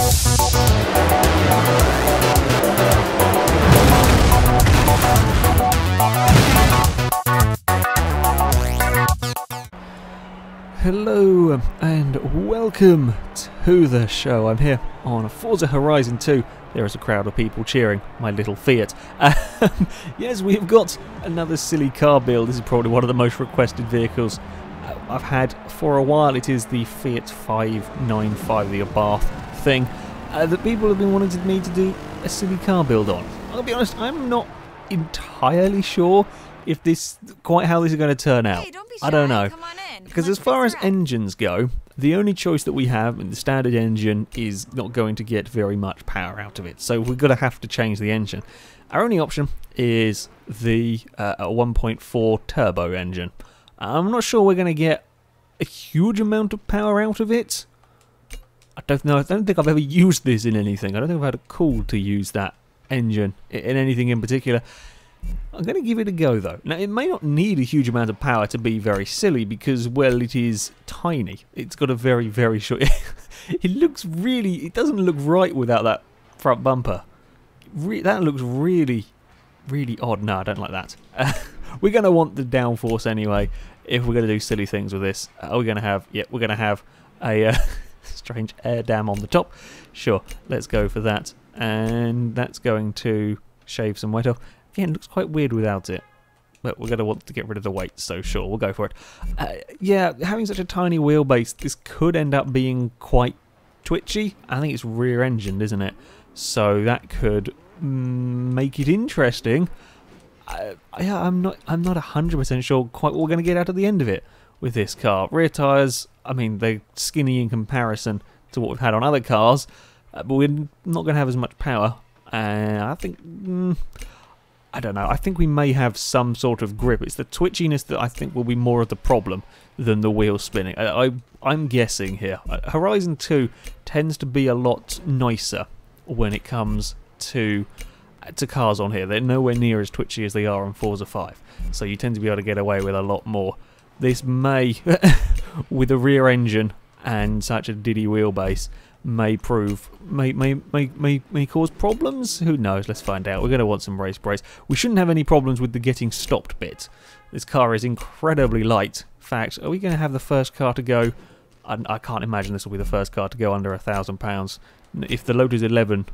Hello and welcome to the show. I'm here on Forza Horizon 2. There is a crowd of people cheering my little Fiat. Yes, we've got another silly car build. This is probably one of the most requested vehicles I've had for a while. It is the Fiat 595, the Abarth thing, that people have been wanting me to do a silly car build on. I'll be honest, I'm not entirely sure if quite how this is going to turn out. Hey, don't be shy. I don't know. Come on in. Because as far as engines go, the only choice that we have in the standard engine is not going to get very much power out of it. So we're going to have to change the engine. Our only option is the 1.4 turbo engine. I'm not sure we're going to get a huge amount of power out of it. I don't know. I don't think I've ever used this in anything. I don't think I've had a call to use that engine in anything in particular. I'm going to give it a go though. Now it may not need a huge amount of power to be very silly because, well, it is tiny. It's got a very, very short... it doesn't look right without that front bumper. That looks really, really odd. No, I don't like that. We're going to want the downforce anyway if we're going to do silly things with this. We're going to have a strange air dam on the top. Sure, let's go for that. And that's going to shave some weight off. Again, it looks quite weird without it, but we're going to want to get rid of the weight, so sure, we'll go for it. Yeah, having such a tiny wheelbase, this could end up being quite twitchy. I think it's rear-engined, isn't it? So that could make it interesting. Yeah, I'm not 100% sure quite what we're going to get out of the end of it with this car. Rear tyres, I mean, they're skinny in comparison to what we've had on other cars, but we're not going to have as much power. I think... I don't know, I think we may have some sort of grip. It's the twitchiness that I think will be more of the problem than the wheel spinning. I'm guessing here. Horizon 2 tends to be a lot nicer when it comes to cars on here. They're nowhere near as twitchy as they are on Forza 5. So you tend to be able to get away with a lot more. This may, with a rear engine and such a diddy wheelbase, may cause problems. Who knows? Let's find out. We're going to want some race brakes. We shouldn't have any problems with the getting stopped bit. This car is incredibly light. In fact, are we going to have the first car to go? I can't imagine this will be the first car to go under £1,000. If the Lotus 11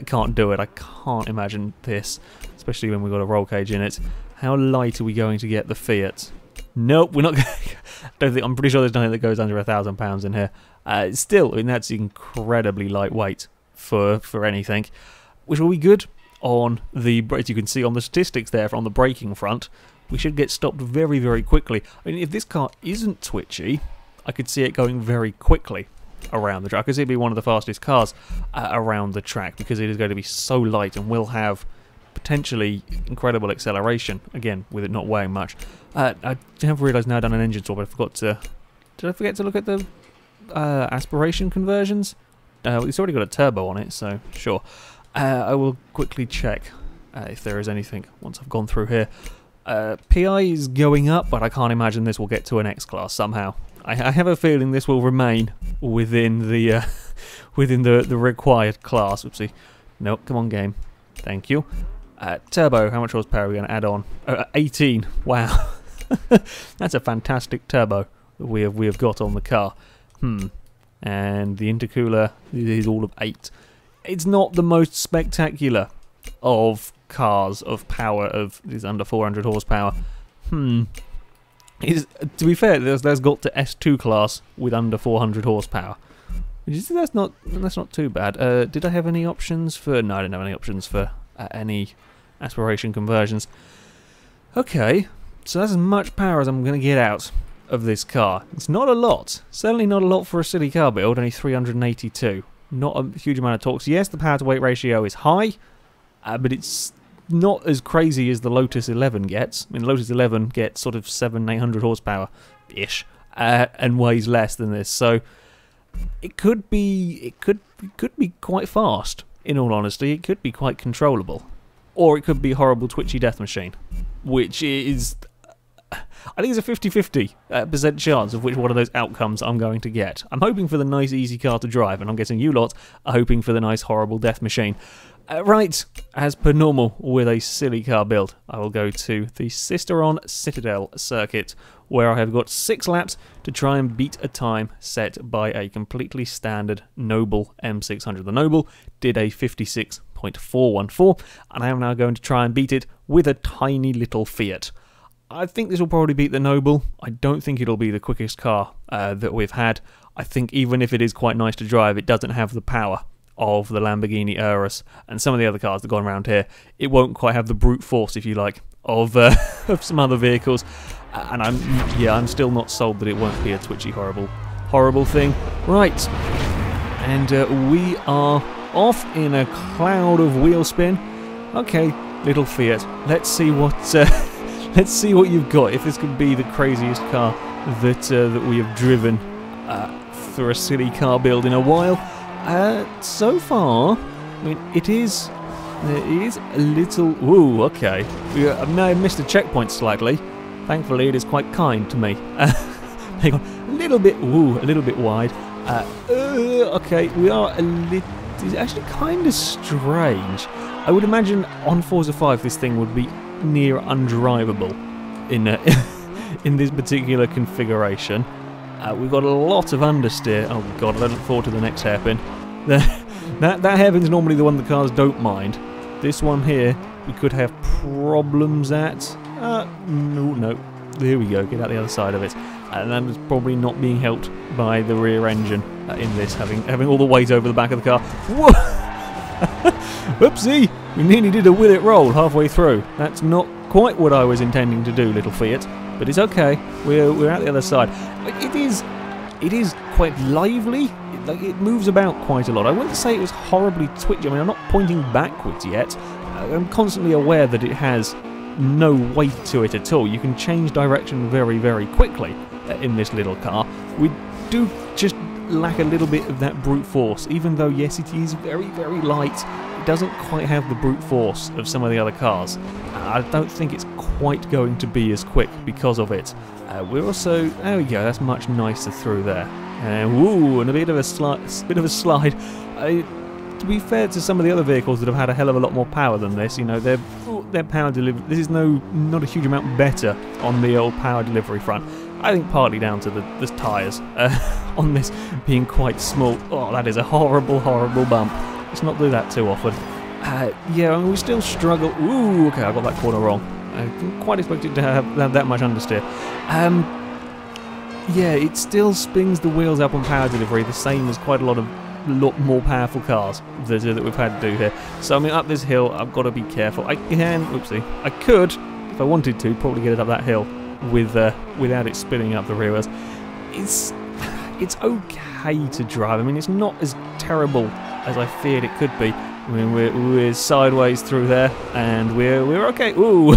can't do it, I can't imagine this, especially when we've got a roll cage in it. How light are we going to get the Fiat? Nope, we're not going to... I'm pretty sure there's nothing that goes under £1,000 in here. Still, I mean, that's incredibly lightweight for anything, which will be good on the... As you can see on the statistics there on the braking front, we should get stopped very, very quickly. I mean, if this car isn't twitchy, I could see it going very quickly around the track. I could see it be one of the fastest cars around the track because it is going to be so light and will have potentially incredible acceleration, again, with it not weighing much. I have realised now I've done an engine swap, but I forgot to... Did I forget to look at the aspiration conversions? It's already got a turbo on it, so sure. I will quickly check if there is anything once I've gone through here. PI is going up, but I can't imagine this will get to an X class somehow. I have a feeling this will remain within the the required class. Oopsie. Nope, come on game. Thank you. Turbo, how much horsepower are we going to add on? 18. Wow. That's a fantastic turbo that we have got on the car. And the intercooler is all of 8. It's not the most spectacular of cars of power of is under 400 horsepower. To be fair, there's got to S2 class with under 400 horsepower. That's not too bad. Did I have any options for? No, I didn't have any options for any aspiration conversions. Okay, so that's as much power as I'm going to get out of this car. It's not a lot. Certainly not a lot for a silly car build, only 382. Not a huge amount of torque. So yes, the power to weight ratio is high, but it's not as crazy as the Lotus 11 gets. I mean, Lotus 11 gets sort of 700-800 horsepower-ish, and weighs less than this. So it could be quite fast. In all honesty, it could be quite controllable, or it could be a horrible twitchy death machine, which is I think it's a 50-50% chance of which one of those outcomes I'm going to get. I'm hoping for the nice, easy car to drive, and I'm guessing you lot are hoping for the nice, horrible death machine. Right, as per normal with a silly car build, I will go to the Cisteron Citadel circuit, where I have got 6 laps to try and beat a time set by a completely standard Noble M600. The Noble did a 56.414, and I am now going to try and beat it with a tiny little Fiat. I think this will probably beat the Noble. I don't think it'll be the quickest car that we've had. I think even if it is quite nice to drive, it doesn't have the power of the Lamborghini Urus and some of the other cars that have gone around here. It won't quite have the brute force, if you like, of some other vehicles. And I'm still not sold that it won't be a twitchy, horrible thing. Right, and we are off in a cloud of wheel spin. Okay, little Fiat. Let's see what let's see what you've got. If this could be the craziest car that we have driven for a silly car build in a while. So far, I mean, it is a little... Ooh, okay. I may have missed a checkpoint slightly. Thankfully, it is quite kind to me. Hang on, a little bit wide. Okay, we are a little... It's actually kind of strange. I would imagine on Forza 5 this thing would be near undrivable in in this particular configuration. We've got a lot of understeer. Oh god, I look forward to the next hairpin. That hairpin's normally the one the cars don't mind. This one here, we could have problems at. No. There we go, get out the other side of it. And that is probably not being helped by the rear engine in this, having all the weight over the back of the car. Whoa! Whoopsie! We nearly did a will it roll halfway through. That's not quite what I was intending to do, little Fiat. But it's okay. We're at the other side. It is quite lively. It moves about quite a lot. I wouldn't say it was horribly twitchy. I mean, I'm not pointing backwards yet. I'm constantly aware that it has no weight to it at all. You can change direction very, very quickly in this little car. We do just lack a little bit of that brute force, even though, yes, it is very, very light. It doesn't quite have the brute force of some of the other cars. I don't think it's quite going to be as quick because of it. We're also... There we go, that's much nicer through there. Woo, and a bit of a slide. To be fair to some of the other vehicles that have had a hell of a lot more power than this, you know, their power delivery... This is not a huge amount better on the old power delivery front. I think partly down to the tyres on this being quite small. Oh, that is a horrible, horrible bump. Let's not do that too often. Yeah, I mean, we still struggle. Ooh, okay, I got that corner wrong. I didn't quite expect it to have that much understeer. Yeah, it still spins the wheels up on power delivery, the same as quite a lot more powerful cars that we've had to do here. So I mean, up this hill, I've got to be careful. I could, if I wanted to, probably get it up that hill without it spinning up the rear wheels. It's okay to drive. I mean, it's not as terrible as I feared it could be. I mean, we're sideways through there, and we're okay. Ooh,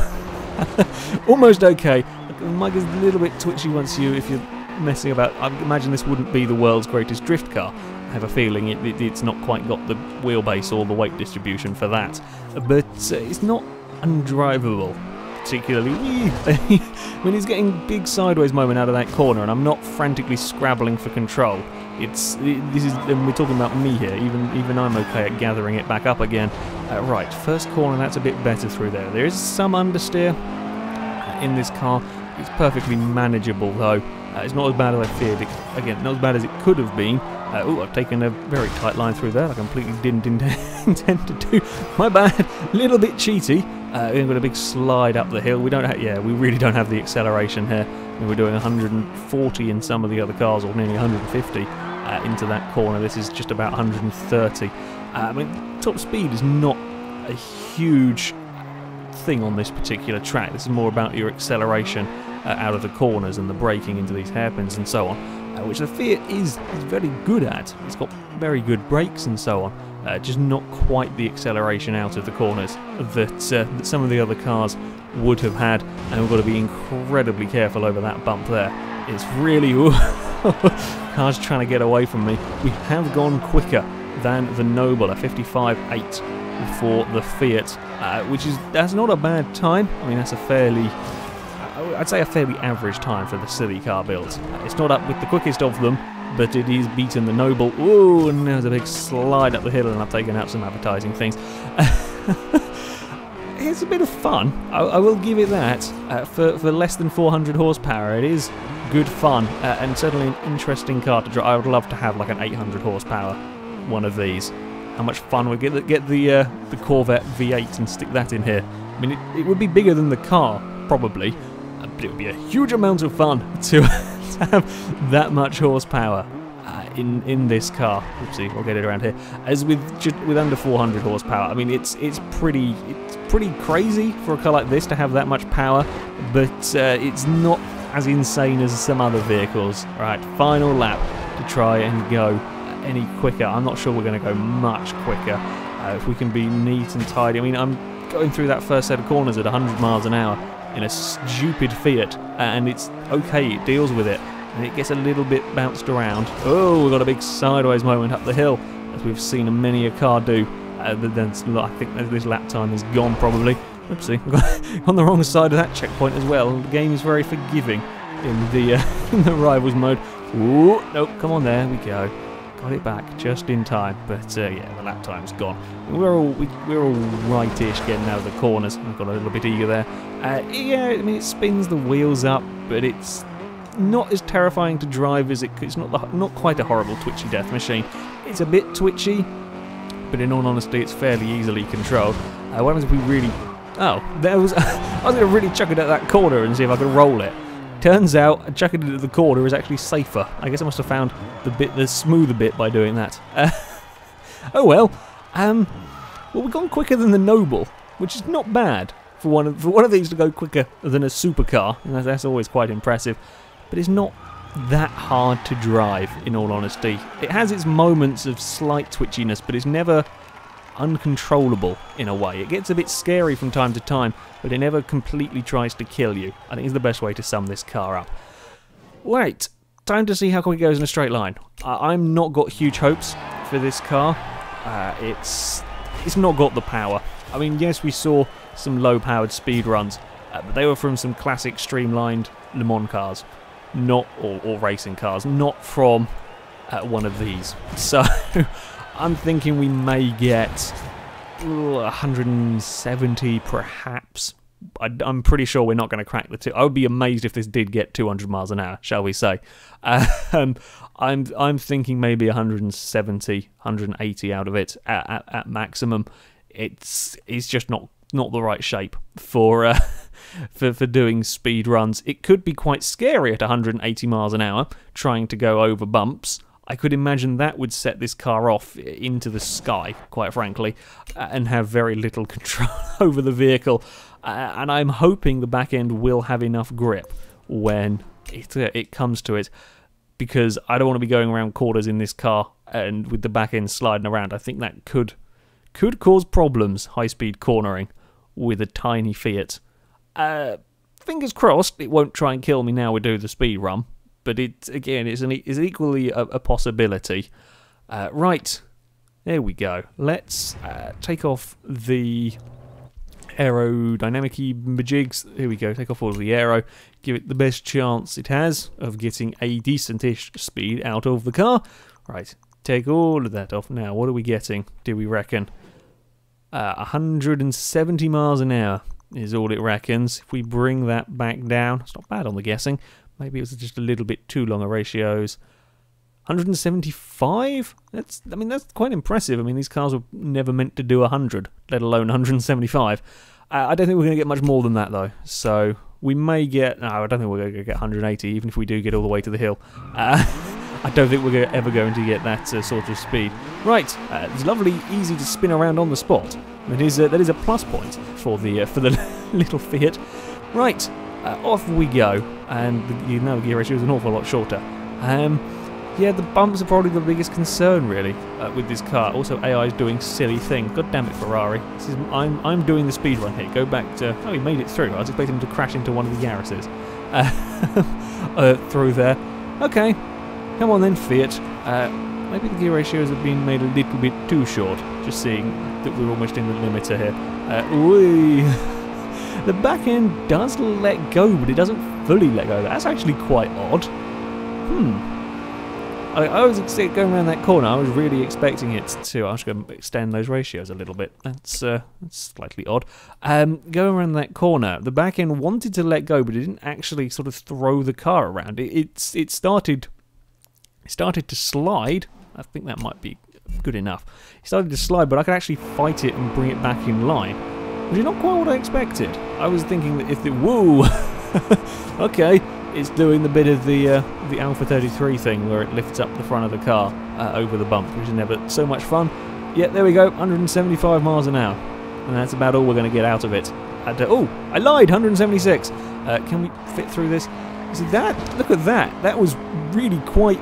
almost okay. The mic is a little bit twitchy if you're messing about. I imagine this wouldn't be the world's greatest drift car. I have a feeling it's not quite got the wheelbase or the weight distribution for that, but it's not undrivable particularly. When he's getting big sideways moment out of that corner, and I'm not frantically scrabbling for control. And we're talking about me here. Even I'm okay at gathering it back up again. Right, first corner, that's a bit better through there. There is some understeer in this car. It's perfectly manageable though. It's not as bad as I feared. Again, not as bad as it could have been. Oh, I've taken a very tight line through there. I completely didn't intend to do. My bad. A little bit cheaty. We've got a big slide up the hill. We really don't have the acceleration here. I mean, we're doing 140 in some of the other cars, or nearly 150 into that corner. This is just about 130. I mean, top speed is not a huge thing on this particular track. This is more about your acceleration out of the corners and the braking into these hairpins and so on, which the Fiat is very good at. It's got very good brakes and so on, just not quite the acceleration out of the corners that some of the other cars would have had, and we've got to be incredibly careful over that bump there. It's really... Car's trying to get away from me. We have gone quicker than the Noble, a 55.8 for the Fiat, that's not a bad time. I mean, that's a fairly... I'd say a fairly average time for the silly car builds. It's not up with the quickest of them, but it is beaten the noble. Ooh, and there's a big slide up the hill, and I've taken out some advertising things. It's a bit of fun, I will give it that. For less than 400 horsepower, it is good fun, and certainly an interesting car to drive. I would love to have like an 800 horsepower one of these. How much fun would get the Corvette V8 and stick that in here. I mean, it would be bigger than the car, probably, but it would be a huge amount of fun to have that much horsepower in this car. Oopsie, we'll get it around here. As with under 400 horsepower, I mean, it's pretty crazy for a car like this to have that much power, but it's not as insane as some other vehicles. Right, final lap to try and go any quicker. I'm not sure we're going to go much quicker. If we can be neat and tidy. I mean, I'm going through that first set of corners at 100 miles an hour in a stupid Fiat, and it's okay, it deals with it, and it gets a little bit bounced around. Oh, we've got a big sideways moment up the hill, as we've seen many a car do. But then I think this lap time is gone probably. Oopsie, we've got on the wrong side of that checkpoint as well. The game is very forgiving in the in the rivals mode. Ooh, nope, come on, there we go. Got it back just in time, but yeah, the lap time's gone. We're all rightish getting out of the corners. I've got a little bit eager there. Yeah, I mean, it spins the wheels up, but it's not as terrifying to drive as it's not quite a horrible twitchy death machine. It's a bit twitchy, but in all honesty, it's fairly easily controlled. What happens if we really... Oh, there was... I was going to really chuck it at that corner and see if I could roll it. Turns out, chucking it at the corner is actually safer. I guess I must have found the smoother bit by doing that. Oh well. Well, we've gone quicker than the Noble, which is not bad for one of these to go quicker than a supercar. That's always quite impressive. But it's not that hard to drive, in all honesty. It has its moments of slight twitchiness, but it's never uncontrollable in a way. It gets a bit scary from time to time, but it never completely tries to kill you. I think is the best way to sum this car up. Right, time to see how quick it goes in a straight line. I'm not got huge hopes for this car. It's not got the power. I mean, yes, we saw some low-powered speed runs, but they were from some classic streamlined Le Mans cars, not or racing cars, not from one of these. So I'm thinking we may get 170 perhaps. I'm pretty sure we're not going to crack the two. I would be amazed if this did get 200 miles an hour, shall we say. I'm thinking maybe 170, 180 out of it at maximum. It's just not the right shape for doing speed runs. It could be quite scary at 180 miles an hour trying to go over bumps. I could imagine that would set this car off into the sky, quite frankly, and have very little control over the vehicle. And I'm hoping the back end will have enough grip when it comes to it, because I don't want to be going around corners in this car and with the back end sliding around. I think that could cause problems, high-speed cornering, with a tiny Fiat. Fingers crossed it won't try and kill me now we do the speed run. But it's equally a possibility. Right, there we go. Let's take off the aerodynamic-y majigs. Here we go, take off all of the aero. Give it the best chance it has of getting a decent-ish speed out of the car. Right, take all of that off. Now, what are we getting, do we reckon? 170 miles an hour is all it reckons. If we bring that back down, it's not bad on the guessing. Maybe it was just a little bit too long a ratios. 175? That's quite impressive. I mean, these cars were never meant to do 100, let alone 175. I don't think we're going to get much more than that, though. So we may get... No, I don't think we're going to get 180, even if we do get all the way to the hill. I don't think we're ever going to get that sort of speed. Right, it's lovely, easy to spin around on the spot. That is a plus point for the little Fiat. Right. Off we go, and the gear ratio is an awful lot shorter. Yeah, the bumps are probably the biggest concern, really, with this car. Also, AI is doing silly things. God damn it, Ferrari! I'm doing the speed run here. Go back to... Oh, he made it through. I was expecting him to crash into one of the Yaris's through there. Okay, come on then, Fiat. Maybe the gear ratios have been made a little bit too short. Just seeing that we're almost in the limiter here. The back end does let go, but it doesn't fully let go. That's actually quite odd. I was going around that corner, I was really expecting it to... I'm just going to extend those ratios a little bit. That's slightly odd. Going around that corner, the back end wanted to let go, but it didn't actually sort of throw the car around. It started to slide. I think that might be good enough. It started to slide, but I could actually fight it and bring it back in line, which is not quite what I expected. I was thinking that if it... Whoa! Okay. It's doing the bit of the Alpha 33 thing where it lifts up the front of the car over the bump, which is never so much fun. Yeah, there we go, 175 miles an hour. And that's about all we're going to get out of it. Oh, I lied, 176. Can we fit through this? See that? Look at that. That was really quite...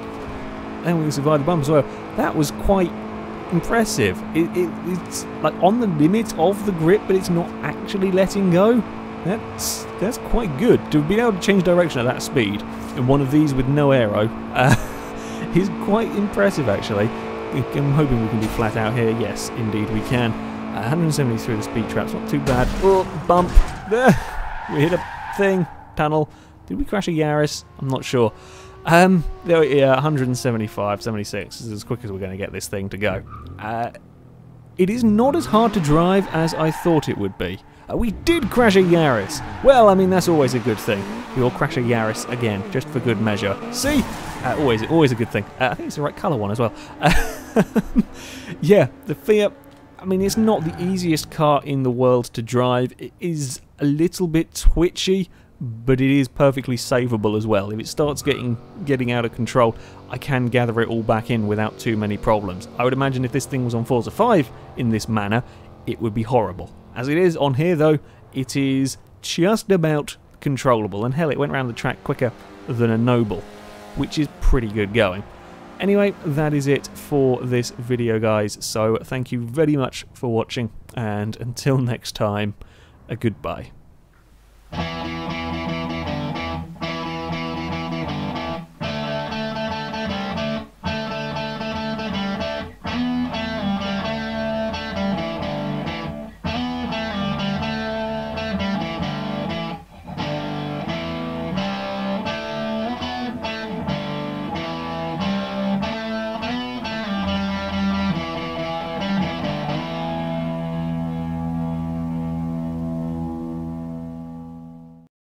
And we survived the bump as well. That was quite impressive. It's like on the limit of the grip, but it's not actually letting go. That's quite good. To be able to change direction at that speed in one of these with no aero is quite impressive, actually. I'm hoping we can be flat out here. Yes, indeed we can. 170 through the speed traps, not too bad. Oh, bump. We hit a thing. Tunnel. Did we crash a Yaris? I'm not sure. There, yeah, 175, 76 is as quick as we're going to get this thing to go. It is not as hard to drive as I thought it would be. We did crash a Yaris. Well, I mean, that's always a good thing. We'll crash a Yaris again, just for good measure. See? Always a good thing. I think it's the right colour one as well. Yeah, the Fiat, I mean, it's not the easiest car in the world to drive. It is a little bit twitchy, but it is perfectly savable as well. If it starts getting out of control, I can gather it all back in without too many problems. I would imagine if this thing was on Forza 5 in this manner, it would be horrible. As it is on here, though, it is just about controllable. And hell, it went around the track quicker than a Noble, which is pretty good going. Anyway, that is it for this video, guys. So thank you very much for watching, and until next time, a goodbye.